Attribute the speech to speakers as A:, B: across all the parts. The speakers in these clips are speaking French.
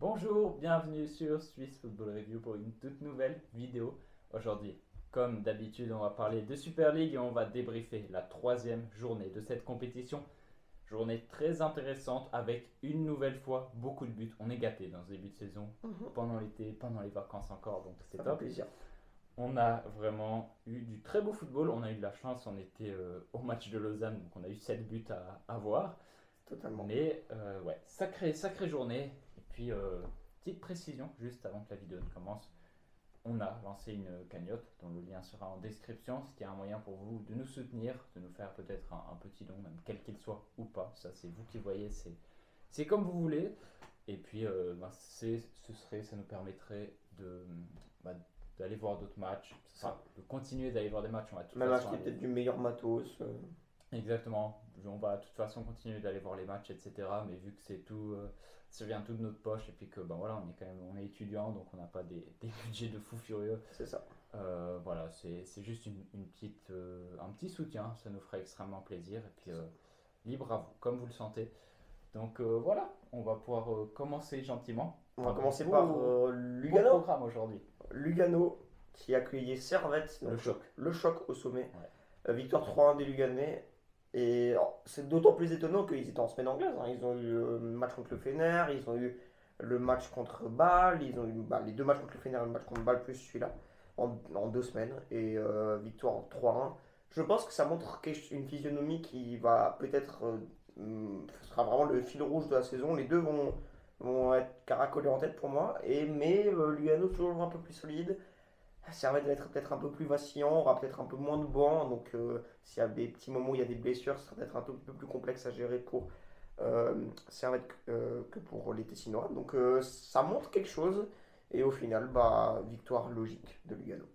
A: Bonjour, bienvenue sur Swiss Football Review pour une toute nouvelle vidéo. Aujourd'hui, comme d'habitude, on va parler de Super League et on va débriefer la troisième journée de cette compétition. Journée très intéressante avec une nouvelle fois beaucoup de buts. On est gâtés dans ce début de saison, pendant l'été, pendant les vacances encore, donc c'est
B: Ça fait
A: top.
B: plaisir.
A: On a vraiment eu du très beau football. On a eu de la chance, on était au match de Lausanne, donc on a eu 7 buts à voir.
B: Totalement.
A: Mais ouais, sacrée journée. Et puis, petite précision, juste avant que la vidéo ne commence, on a lancé une cagnotte dont le lien sera en description. C'était un moyen pour vous de nous soutenir, de nous faire peut-être un petit don, même quel qu'il soit ou pas. Ça, c'est vous qui voyez, c'est comme vous voulez. Et puis, ça nous permettrait bah, d'aller voir d'autres matchs, enfin, de continuer d'aller voir des matchs. On va de toute
B: Même
A: façon
B: acheter
A: aller.
B: peut-être du meilleur matos.
A: Exactement. On va de toute façon continuer d'aller voir les matchs, etc. Mais vu que c'est tout, ça vient tout de notre poche et puis que ben voilà, on est étudiant, donc on n'a pas des budgets de fou furieux.
B: C'est ça.
A: Voilà, c'est juste une petite, un petit soutien, ça nous ferait extrêmement plaisir. Et puis libre à vous, comme vous le sentez. Donc voilà, on va pouvoir commencer gentiment.
B: On va
A: Un
B: commencer
A: beau,
B: par
A: beau
B: Lugano.
A: programme aujourd'hui.
B: Lugano qui accueillait Servette.
A: Le choc.
B: Le choc au sommet.
A: Ouais.
B: Victoire 3-1 des Luganais. Et c'est d'autant plus étonnant qu'ils étaient en semaine anglaise. Ils ont eu le match contre le Fener, ils ont eu le match contre Bâle, ils ont eu les deux matchs contre le Fener et le match contre Bâle plus celui-là en 2 semaines. Et victoire 3-1. Je pense que ça montre une physionomie qui va peut-être ce sera vraiment le fil rouge de la saison. Les deux vont être caracolés en tête pour moi. Mais Lugano toujours un peu plus solide. Servette va être peut-être un peu plus vacillant, aura peut-être un peu moins de banc. Donc s'il y a des petits moments où il y a des blessures, ce sera peut-être un tout petit peu plus complexe à gérer pour Servette que pour les Tessinois. Donc ça montre quelque chose. Et au final, victoire logique de Lugano.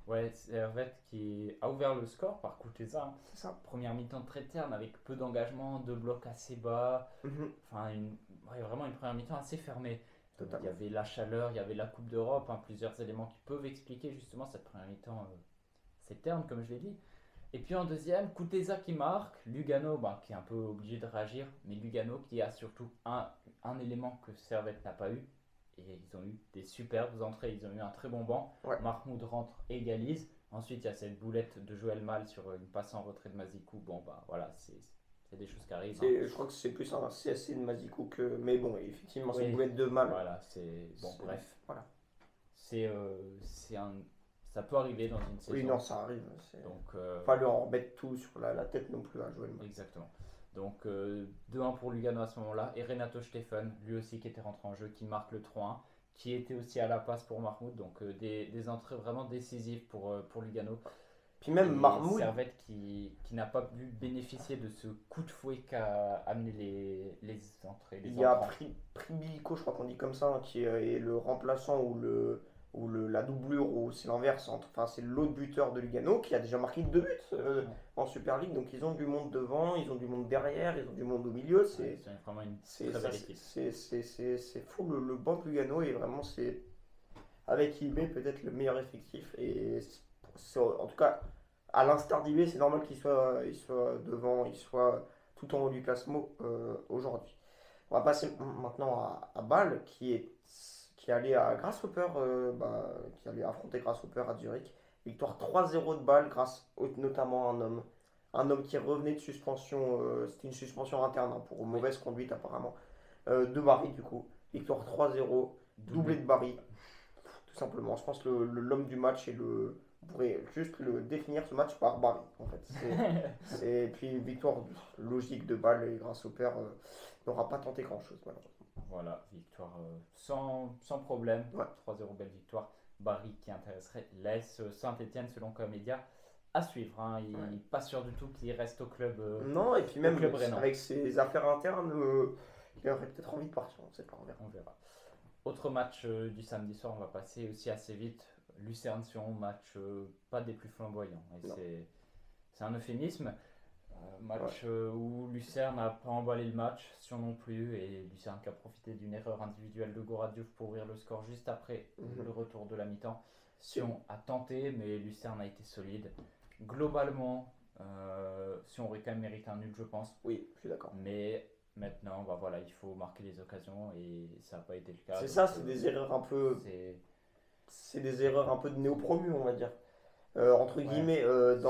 A: Ouais, Servette qui a ouvert le score par Kuteza, hein.
B: C'est ça.
A: Première mi-temps très terne avec peu d'engagement, deux blocs assez bas.
B: Mhm.
A: Enfin, ouais, vraiment une première mi-temps assez fermée. Il y
B: Totalement.
A: avait la chaleur, il y avait la Coupe d'Europe, hein, plusieurs éléments qui peuvent expliquer justement cette première mi-temps assez terne, comme je l'ai dit. Et puis en deuxième, Kuteza qui marque, Lugano qui est un peu obligé de réagir, mais Lugano qui a surtout un élément que Servette n'a pas eu. Et ils ont eu des superbes entrées, ils ont eu un très bon banc.
B: Ouais.
A: Mahmoud rentre, égalise. Ensuite, il y a cette boulette de Joël Mal sur une passe en retrait de Mazikou. Bon, bah voilà, c'est des choses qui arrivent, hein.
B: Je crois que c'est plus un CSC de Mazikou que. Mais bon, effectivement, c'est
A: Oui,
B: une boulette de mal.
A: voilà, c'est. Bon, bref.
B: Voilà.
A: C'est un. Ça peut arriver dans une saison.
B: Oui, non, ça arrive.
A: Donc,
B: Pas lui en mettre tout sur la tête non plus à Joël Mal.
A: exactement. Donc 2-1 pour Lugano à ce moment-là. Et Renato Stephen, lui aussi qui était rentré en jeu, qui marque le 3-1, qui était aussi à la passe pour Mahmoud. Donc des entrées vraiment décisives pour Lugano.
B: Puis même
A: Et
B: Marmoud,
A: Servette qui n'a pas pu bénéficier de ce coup de fouet qu'a amené les entrées. Les
B: il y a
A: entrants.
B: Pribico, je crois qu'on dit comme ça, hein, qui est le remplaçant ou la doublure, ou c'est l'inverse. Enfin, c'est l'autre buteur de Lugano qui a déjà marqué 2 buts
A: Ouais.
B: en Super League. Donc ils ont du monde devant, ils ont du monde derrière, ils ont du monde au milieu.
A: Ouais, c'est vraiment une
B: C'est
A: très
B: ça,
A: belle équipe.
B: c'est fou le banc de Lugano et vraiment c'est avec IB peut-être le meilleur effectif et en tout cas à l'instar d'IB c'est normal qu'il soit devant, il soit tout en haut du classement aujourd'hui. On va passer maintenant à Bâle qui allait à Grasshopper qui allait affronter Grasshopper à Zurich. Victoire 3-0 de Bâle grâce notamment à un homme qui revenait de suspension, c'était une suspension interne hein, pour
A: Oui.
B: mauvaise conduite apparemment, de Barry du coup. Victoire 3-0, doublé de Barry, tout simplement. Je pense que l'homme du match on pourrait juste le définir ce match par Barry en fait. Puis victoire logique de Bâle et grâce au père n'aura pas tenté grand chose malheureusement.
A: Voilà, victoire sans problème.
B: Ouais.
A: 3-0, belle victoire. Barry qui intéresserait laisse Saint-Etienne selon Comédia à suivre, hein. Il
B: Ouais.
A: n'est pas sûr du tout qu'il reste au club.
B: Non, et puis même
A: club rennais.
B: avec ses affaires internes, il aurait peut-être envie de partir, on sait pas, on verra.
A: On verra. Autre match du samedi soir, on va passer aussi assez vite. Lucerne-Sion, match pas des plus flamboyants. Et
B: Non.
A: c'est un euphémisme. Match
B: Ouais.
A: où Lucerne n'a pas emballé le match, Sion non plus. Et Lucerne qui a profité d'une erreur individuelle de Goradiouf pour ouvrir le score juste après le retour de la mi-temps. Sion a tenté, mais Lucerne a été solide. Globalement, Sion aurait quand même mérité un nul, je pense.
B: Oui, je suis d'accord.
A: Mais Maintenant, bah voilà, il faut marquer les occasions et ça n'a pas été le cas.
B: C'est
A: Donc,
B: ça, c'est des erreurs un peu,
A: c'est.
B: c'est des erreurs un peu de néo-promu, on va dire. Entre
A: Ouais,
B: guillemets,
A: c'est.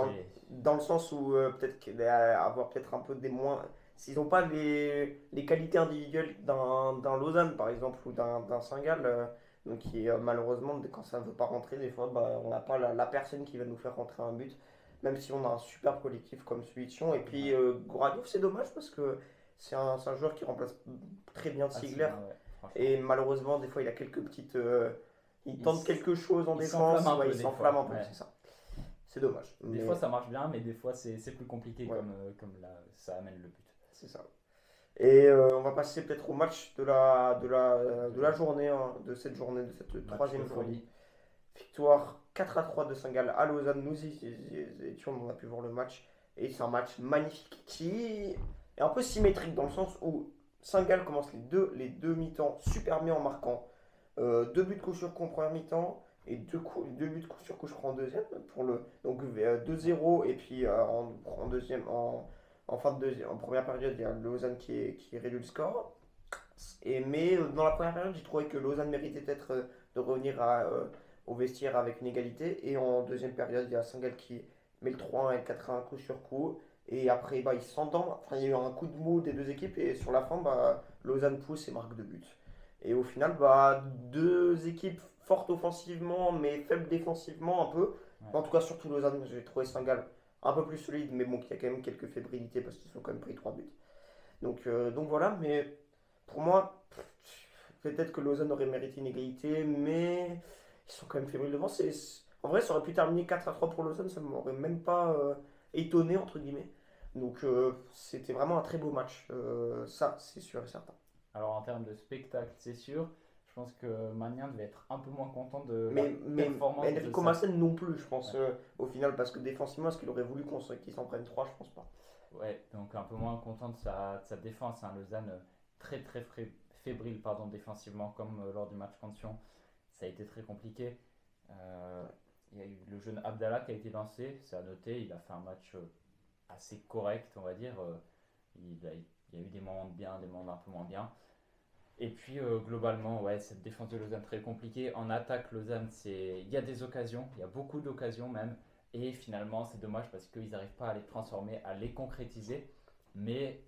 B: dans le sens où peut-être avoir peut-être un peu des moins. S'ils n'ont pas les qualités individuelles d'un Lausanne, par exemple, ou d'un Saint-Gall, donc qui malheureusement, quand ça ne veut pas rentrer, des fois, bah, on n'a pas la personne qui va nous faire rentrer un but, même si on a un super collectif comme celui de Sion. Et puis,
A: Ouais,
B: Gouradiov, c'est dommage parce que c'est un joueur qui remplace très bien
A: assez
B: Ziegler.
A: bien, ouais, franchement.
B: Et malheureusement, des fois, il a quelques petites. Il
A: Il,
B: tente
A: s-
B: quelque chose en
A: il s'enflamme
B: défense,
A: un
B: ouais, il
A: peu des
B: s'enflamme
A: fois.
B: un peu,
A: Ouais.
B: c'est ça. C'est dommage,
A: Des fois
B: mais
A: ça marche bien, mais des fois c'est plus compliqué
B: ouais,
A: comme là ça amène le but.
B: c'est ça. Et on va passer peut-être au match de la
A: De
B: journée, hein, de cette journée, de cette
A: match de
B: troisième journée.
A: folie.
B: Victoire 4-3 de Saint-Gall à Lausanne. Nous y étions, on a pu voir le match. Et c'est un match magnifique qui est un peu symétrique dans le sens où Saint-Gall commence les deux mi-temps super bien en marquant. Deux buts de coup sur coup en première mi-temps et deux buts de coup sur coup, je crois, en deuxième. Donc 2-0 et puis en deuxième, en fin de deuxième, en première période, il y a Lausanne qui réduit le score. Mais dans la première période, j'ai trouvé que Lausanne méritait peut-être de revenir au vestiaire avec une égalité. Et en deuxième période, il y a Saint-Gall qui met le 3-1 et le 4-1 coup sur coup. Et après, bah, ils s'entendent. Enfin, il y a eu un coup de mou des deux équipes. Et sur la fin, bah, Lausanne pousse et marque deux buts. Et au final, bah, deux équipes fortes offensivement, mais faibles défensivement un peu.
A: Ouais.
B: En tout cas, surtout Lausanne, j'ai trouvé Saint-Gall un peu plus solide, mais bon, qui a quand même quelques fébrilités parce qu'ils ont quand même pris trois buts. Donc voilà, mais pour moi, peut-être que Lausanne aurait mérité une égalité, mais ils sont quand même fébriles devant. En vrai, ça aurait pu terminer 4-3 pour Lausanne, ça ne m'aurait même pas étonné, entre guillemets. Donc c'était vraiment un très beau match, ça c'est sûr et certain.
A: Alors en termes de spectacle, c'est sûr. Je pense que Magnin devait être un peu moins content de la
B: Mais
A: performance de
B: Enrico
A: sa.
B: Maassen non plus, je pense,
A: Ouais.
B: au final, parce que défensivement, est-ce qu'il aurait voulu qu'ils s'en prennent trois? Je pense pas.
A: Ouais, donc un peu moins content de sa défense. Hein. Lausanne très fébrile pardon, défensivement, comme lors du match contre Sion. Ça a été très compliqué. Euh, il y a eu le jeune Abdallah qui a été lancé, c'est à noter. Il a fait un match assez correct, on va dire. Il y a eu des moments de bien, des moments un peu moins bien. Et puis globalement, ouais, cette défense de Lausanne très compliquée. En attaque, Lausanne, il y a des occasions, il y a beaucoup d'occasions même. Et finalement, c'est dommage parce qu'ils n'arrivent pas à les transformer, à les concrétiser. Mais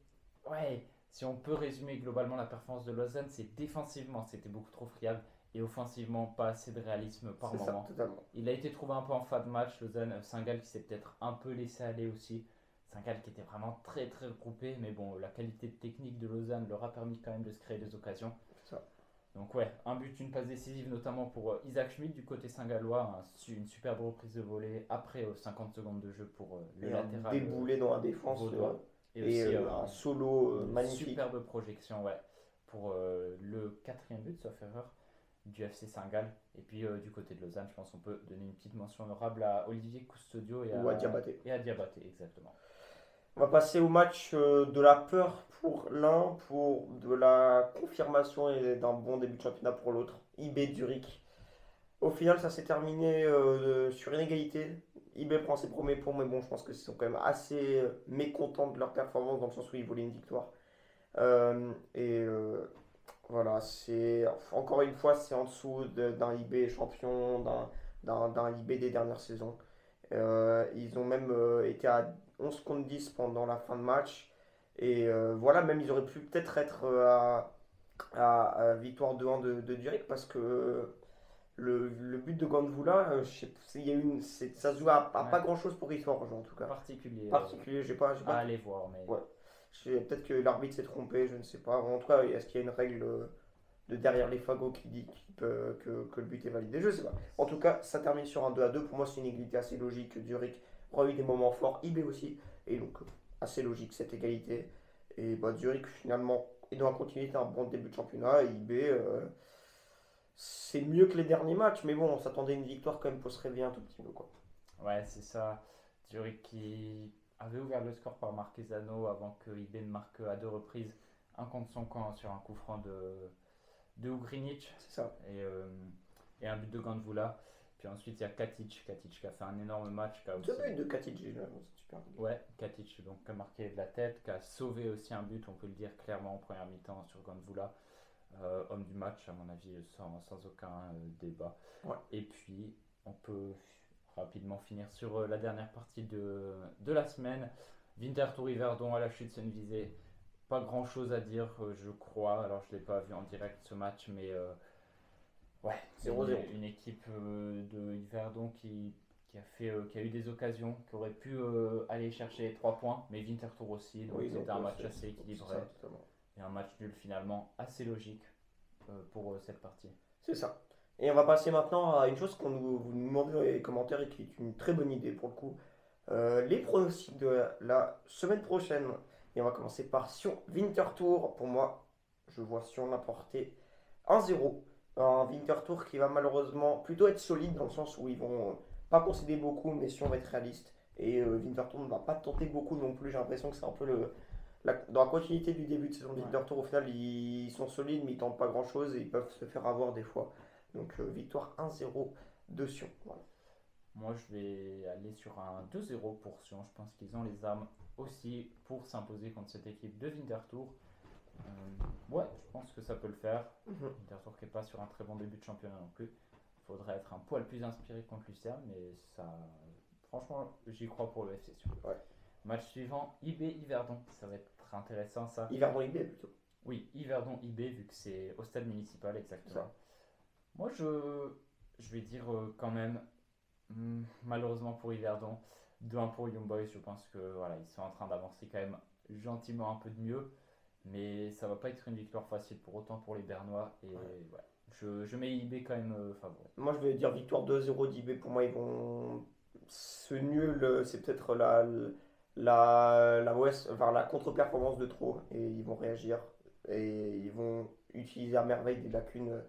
A: ouais, si on peut résumer globalement la performance de Lausanne, c'est défensivement, c'était beaucoup trop friable. Et offensivement, pas assez de réalisme par
B: C'est ça,
A: moment.
B: totalement.
A: Il a été trouvé un peu en fin de match, Lausanne. Saint-Gall qui s'est peut-être un peu laissé aller aussi. Saint-Gall qui était vraiment très groupé, mais bon, la qualité technique de Lausanne leur a permis quand même de se créer des occasions.
B: C'est ça.
A: Donc ouais, un but, une passe décisive notamment pour Isaac Schmidt du côté Saint-Gallois, une superbe reprise de volée après 50 secondes de jeu pour le
B: Et un
A: latéral
B: déboulé dans la défense.
A: vaudois. Et
B: Et
A: aussi
B: un solo
A: une
B: magnifique.
A: superbe projection ouais, pour le quatrième but, sauf erreur, du FC Saint-Gall. Et puis du côté de Lausanne, je pense qu'on peut donner une petite mention honorable à Olivier Custodio
B: Ou à Diabaté.
A: et à Diabaté, exactement.
B: On va passer au match de la peur pour l'un, pour de la confirmation et d'un bon début de championnat pour l'autre. IB Zurich. Au final, ça s'est terminé sur une égalité. IB prend ses premiers points, mais bon, je pense qu'ils sont quand même assez mécontents de leur performance dans le sens où ils voulaient une victoire. Et voilà, c'est encore une fois, c'est en dessous d'un IB champion, d'un IB des dernières saisons. Ils ont même été à 11 contre 10 pendant la fin de match. Et voilà, même ils auraient pu peut-être être à victoire 2-1 de Zurich parce que le but de Gandvula, je sais, il y a ça se joue à
A: Ouais,
B: pas grand-chose pour Histoire en tout cas.
A: particulier
B: Particulier, j'ai
A: à
B: pas.
A: aller voir, mais
B: Ouais. Peut-être que l'arbitre s'est trompé, je ne sais pas. En tout cas, est-ce qu'il y a une règle de derrière les fagots qui dit que le but est validé? Je sais pas. En tout cas, ça termine sur un 2-2. Pour moi, c'est une égalité assez logique. Zurich aura eu des moments forts, IB aussi. Et donc, assez logique cette égalité. Et bah, Zurich, finalement, est dans la continuité, un bon début de championnat. Et IB, c'est mieux que les derniers matchs. Mais bon, on s'attendait à une victoire quand même pour se réveiller un tout petit peu, quoi.
A: ouais, c'est ça. Zurich qui avait ouvert le score par Marquezano avant que IB ne marque à deux reprises un contre son camp sur un coup franc de Ugrinic
B: C'est ça.
A: et, euh, et un but de Gandvula. Puis ensuite, il y a Katic. Katic qui a fait un énorme match. Qui a aussi...
B: Deux buts de Katic, c'est super.
A: Ouais, Katic donc, qui a marqué de la tête, qui a sauvé aussi un but, on peut le dire clairement en première mi-temps sur Gandvula. Homme du match, à mon avis, sans aucun débat.
B: Ouais.
A: Et puis, on peut rapidement finir sur la dernière partie de la semaine. Winterthur Yverdon à la Schützenwiese. Pas grand chose à dire, je crois. Alors, je ne l'ai pas vu en direct ce match, mais ouais,
B: 0-0.
A: Une équipe de Yverdon qui a eu des occasions, qui aurait pu aller chercher les 3 points, mais Winterthur aussi. Donc, c'était un match assez équilibré. Et un match nul finalement assez logique pour cette partie.
B: C'est ça. Et on va passer maintenant à une chose qu'on vous demande dans les commentaires et qui est une très bonne idée pour le coup. Les pronostics de la semaine prochaine. Et on va commencer par Sion Winterthur. Pour moi, je vois Sion l'emporter 1-0. Un Winterthur qui va malheureusement plutôt être solide dans le sens où ils vont pas concéder beaucoup, mais Sion va être réaliste. Et Winterthur ne va pas tenter beaucoup non plus. J'ai l'impression que c'est un peu dans la continuité du début de saison de Winterthur. Au final, ils sont solides, mais ils tentent pas grand chose et ils peuvent se faire avoir des fois. Donc victoire 1-0 de Sion. Voilà.
A: Moi, je vais aller sur un 2-0 pour Sion. Je pense qu'ils ont les armes aussi pour s'imposer contre cette équipe de Winterthur. Ouais, je pense que ça peut le faire. Winterthur qui n'est pas sur un très bon début de championnat non plus. Il faudrait être un poil plus inspiré contre Lucerne, mais ça, franchement, j'y crois pour le FC Sion.
B: Ouais.
A: Match suivant, IB Yverdon. Ça va être intéressant ça.
B: Yverdon IB plutôt.
A: Oui, Yverdon IB vu que c'est au stade municipal exactement. Moi, je vais dire quand même, malheureusement pour Yverdon, 2-1 pour Young Boys. Je pense que voilà, ils sont en train d'avancer quand même gentiment un peu de mieux, mais ça va pas être une victoire facile pour autant pour les Bernois. Et ouais, je mets IB quand même favori.
B: Moi, je vais dire victoire 2-0 d'IB. Pour moi, ils vont. Ce nul, c'est peut-être la contre-performance de trop. Et ils vont réagir. Et ils vont utiliser à merveille des lacunes,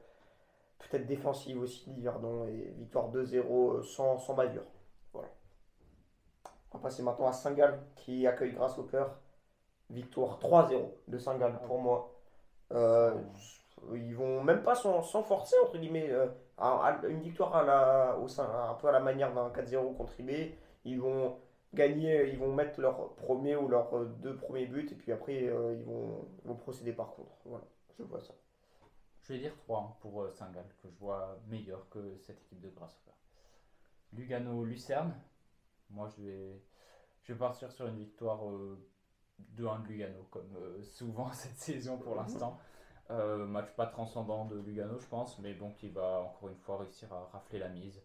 B: peut-être défensives aussi d'Yverdon. Et victoire 2-0 sans bavure. Voilà. On va passer maintenant à Saint-Gall qui accueille Grasshopper. Victoire 3-0 de Saint-Gall pour moi. Ils vont même pas sans forcer, entre guillemets. Une victoire un peu à la manière d'un 4-0 contre IB. Ils vont gagner, ils vont mettre leur premier ou leurs 2 premiers buts et puis après ils vont procéder par contre. Voilà, je vois ça.
A: Je vais dire 3 pour Saint-Gall, que je vois meilleur que cette équipe de Grasshopper. Lugano-Lucerne. Moi je vais partir sur une victoire 2-1 de Lugano, comme souvent cette saison pour l'instant. Match pas transcendant de Lugano, je pense, mais bon, qui va encore une fois réussir à rafler la mise.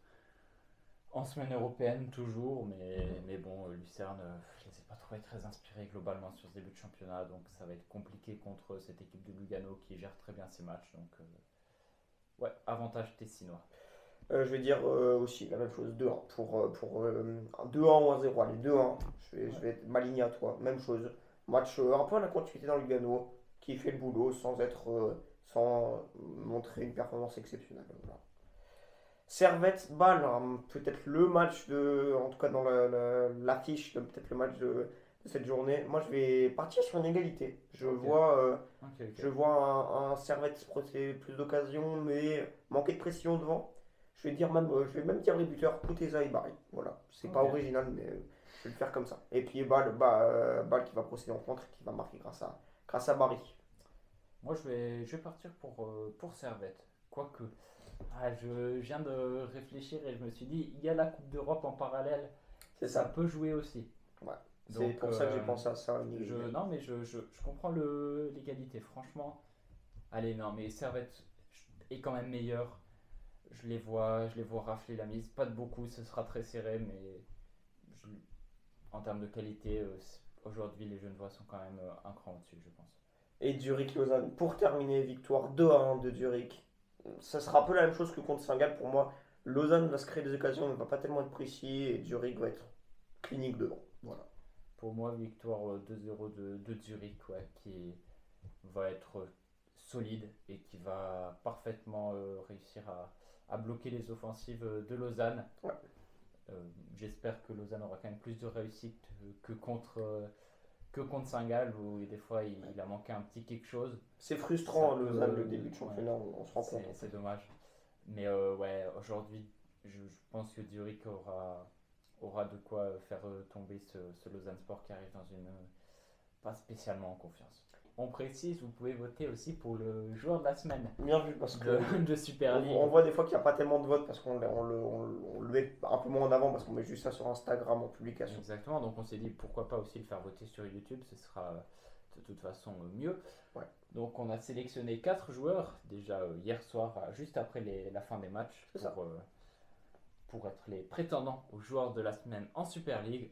A: En semaine européenne, toujours, mais bon, Lucerne, je ne les ai pas trouvés très inspirés globalement sur ce début de championnat, donc ça va être compliqué contre cette équipe de Lugano qui gère très bien ses matchs. Donc, ouais, avantage Tessinois.
B: Je vais dire aussi la même chose, 2-1 pour 2-1 ou 1-0. Allez, 2-1. Je vais m'aligner à toi. Même chose. Match un peu à la continuité dans Lugano, qui fait le boulot sans montrer une performance exceptionnelle. Voilà. Servette-Bâle, peut-être le match en tout cas dans l'affiche, peut-être le match de cette journée. Moi, je vais partir sur une égalité. Je vois un Servette procéder plus d'occasions, mais manquer de pression devant. Je vais même dire les buteurs Kuteza et Barry. Voilà, c'est pas original, mais je vais le faire comme ça. Et puis Bâle qui va procéder en contre et qui va marquer grâce à Barry.
A: Moi, je vais partir pour Servette. Quoique, je viens de réfléchir et je me suis dit, il y a la Coupe d'Europe en parallèle. Ça peut jouer aussi.
B: Ouais. C'est pour ça que j'ai pensé à ça.
A: Non, mais je comprends l'égalité. Franchement, allez, non, mais Servette est quand même meilleur. Je les vois rafler la mise. Pas de beaucoup, ce sera très serré, mais en termes de qualité, aujourd'hui, les Genevois sont quand même un cran au-dessus, je pense.
B: Et Zurich-Lausanne, pour terminer, victoire 2-1 de Zurich. Ça sera un peu la même chose que contre Saint-Gall pour moi. Lausanne va se créer des occasions, mais ne va pas tellement être précis, et Zurich va être clinique devant. Voilà.
A: Pour moi, victoire 2-0 de Zurich, qui va être solide et qui va parfaitement réussir à bloquer les offensives de Lausanne.
B: Ouais.
A: J'espère que Lausanne aura quand même plus de réussite que contre Saint-Gall, où des fois il a manqué un petit quelque chose.
B: C'est frustrant Lausanne le début de championnat, on se rend compte.
A: C'est dommage. Mais ouais, aujourd'hui, je pense que Zurich aura de quoi faire tomber ce Lausanne Sport qui arrive dans une pas spécialement en confiance. On précise, vous pouvez voter aussi pour le joueur de la semaine
B: Bien vu, parce que
A: de Super League.
B: on voit des fois qu'il n'y a pas tellement de votes parce on le met un peu moins en avant parce qu'on met juste ça sur Instagram en publication.
A: Exactement, donc on s'est dit pourquoi pas aussi le faire voter sur YouTube, ce sera de toute façon mieux.
B: Ouais.
A: Donc on a sélectionné 4 joueurs déjà hier soir, juste après la fin des matchs,
B: C'est ça.
A: pour être les prétendants aux joueurs de la semaine en Super League.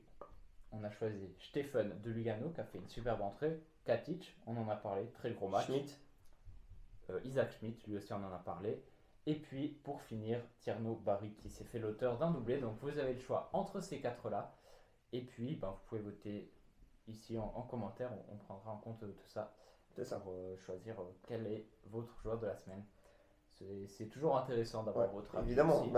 A: On a choisi Stefan de Lugano qui a fait une superbe entrée, Katic, on en a parlé, très gros match.
B: Schmidt.
A: Isaac Schmidt, lui aussi on en a parlé. Et puis pour finir, Tierno Barry qui s'est fait l'auteur d'un doublé. Donc vous avez le choix entre ces 4-là. Et puis vous pouvez voter ici en commentaire, on prendra en compte tout ça.
B: C'est ça.
A: Pour choisir quel est votre joueur de la semaine. C'est toujours intéressant d'avoir votre avis.
B: Évidemment,
A: aussi,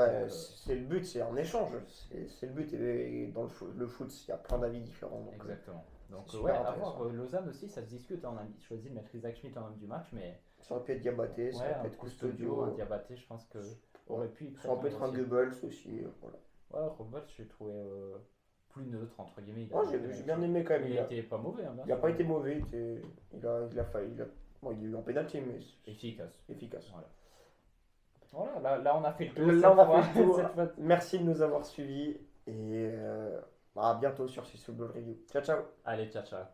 B: c'est le but, c'est un échange. C'est le but. Et dans le foot, il y a plein d'avis différents. Donc,
A: exactement. Donc
B: c'est
A: ouais,
B: super
A: à voir.
B: intéressant.
A: Lausanne aussi, ça se discute. On a choisi de mettre Isaac Schmidt en homme du match, mais
B: ça aurait pu être Diabaté, ça
A: ouais,
B: aurait pu
A: un
B: être
A: Custodio,
B: Custodio.
A: un Diabaté, je pense que aurait pu y
B: Ça aurait pu être un
A: prétendre aussi.
B: Goebbels aussi. Voilà.
A: Ouais, Robert, j'ai trouvé plus neutre, entre guillemets.
B: Moi, j'ai bien aimé quand même.
A: Il était pas mauvais, hein, bien
B: Il n'a
A: sûr.
B: pas été mauvais. Il a failli. Bon, il est eu en pénalty, mais c'est
A: Efficace.
B: efficace.
A: Voilà, là on a fait le tour.
B: Là, on a
A: cette
B: fait le tour.
A: fois. Cette fois.
B: Merci de nous avoir suivis et à bientôt sur Sissu Ball Review. Ciao, ciao.
A: Allez, ciao, ciao.